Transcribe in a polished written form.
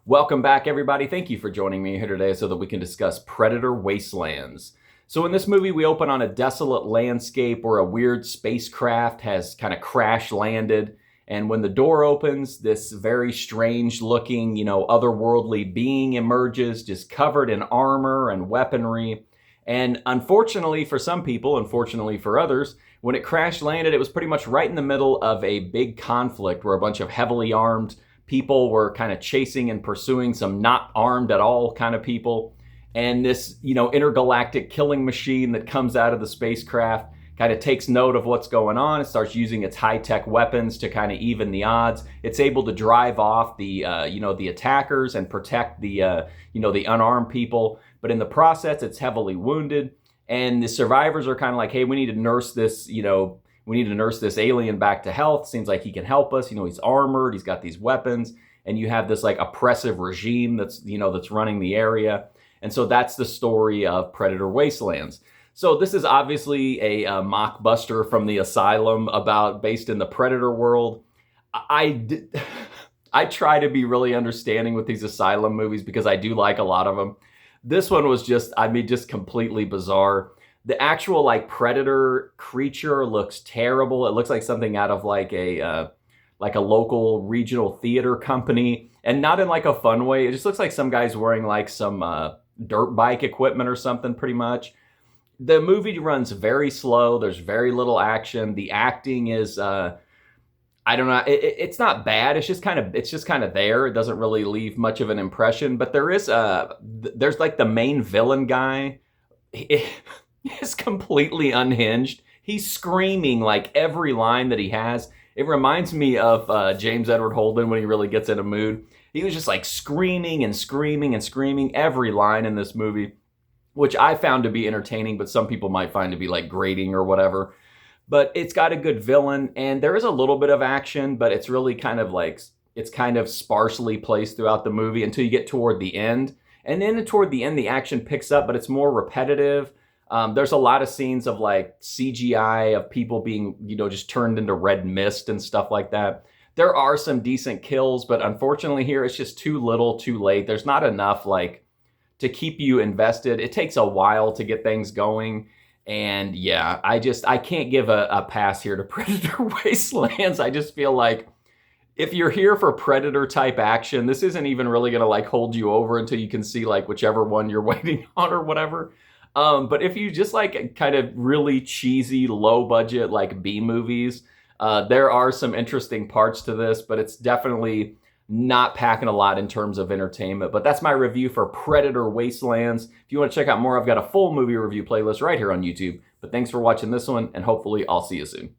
Welcome back, everybody. Thank you for joining me here today so that we can discuss Predator Wastelands. So in this movie, we open on a desolate landscape where a weird spacecraft has kind of crash landed. And when the door opens, this very strange looking, otherworldly being emerges, just covered in armor and weaponry. And unfortunately for some people, unfortunately for others, when it crash landed, it was pretty much right in the middle of a big conflict where a bunch of heavily armed people were kind of chasing and pursuing some not armed at all kind of people. And this, intergalactic killing machine that comes out of the spacecraft kind of takes note of what's going on. It starts using its high-tech weapons to kind of even the odds. It's able to drive off the attackers and protect the unarmed people. But in the process, it's heavily wounded. And the survivors are kind of like, hey, we need to nurse this, we need to nurse this alien back to health. Seems like he can help us. He's armored. He's got these weapons. And you have this like oppressive regime that's running the area. And so that's the story of Predator Wastelands. So this is obviously a mockbuster from the Asylum based in the Predator world. I try to be really understanding with these Asylum movies because I do like a lot of them. This one was just completely bizarre. The actual predator creature looks terrible. It looks like something out of like a local regional theater company, and not in like a fun way. It just looks like some guy's wearing like some dirt bike equipment or something pretty much. The movie runs very slow. There's very little action. The acting is I don't know. It's not bad. It's just kind of there. It doesn't really leave much of an impression. But there's like the main villain guy. Is completely unhinged. He's screaming like every line that he has. It reminds me of James Edward Holden when he really gets in a mood. He was just like screaming and screaming and screaming every line in this movie, which I found to be entertaining, but some people might find to be like grating or whatever. But it's got a good villain, and there is a little bit of action, but it's really kind of sparsely placed throughout the movie until you get toward the end. And then toward the end, the action picks up, but it's more repetitive. There's a lot of scenes of like CGI of people being, just turned into red mist and stuff like that. There are some decent kills, but unfortunately here it's just too little, too late. There's not enough to keep you invested. It takes a while to get things going. And yeah, I can't give a pass here to Predator Wastelands. I just feel like if you're here for Predator type action, this isn't even really going to hold you over until you can see whichever one you're waiting on or whatever. But if you just kind of really cheesy, low budget B movies, there are some interesting parts to this, but it's definitely not packing a lot in terms of entertainment. But that's my review for Predator Wastelands. If you want to check out more, I've got a full movie review playlist right here on YouTube. But thanks for watching this one, and hopefully I'll see you soon.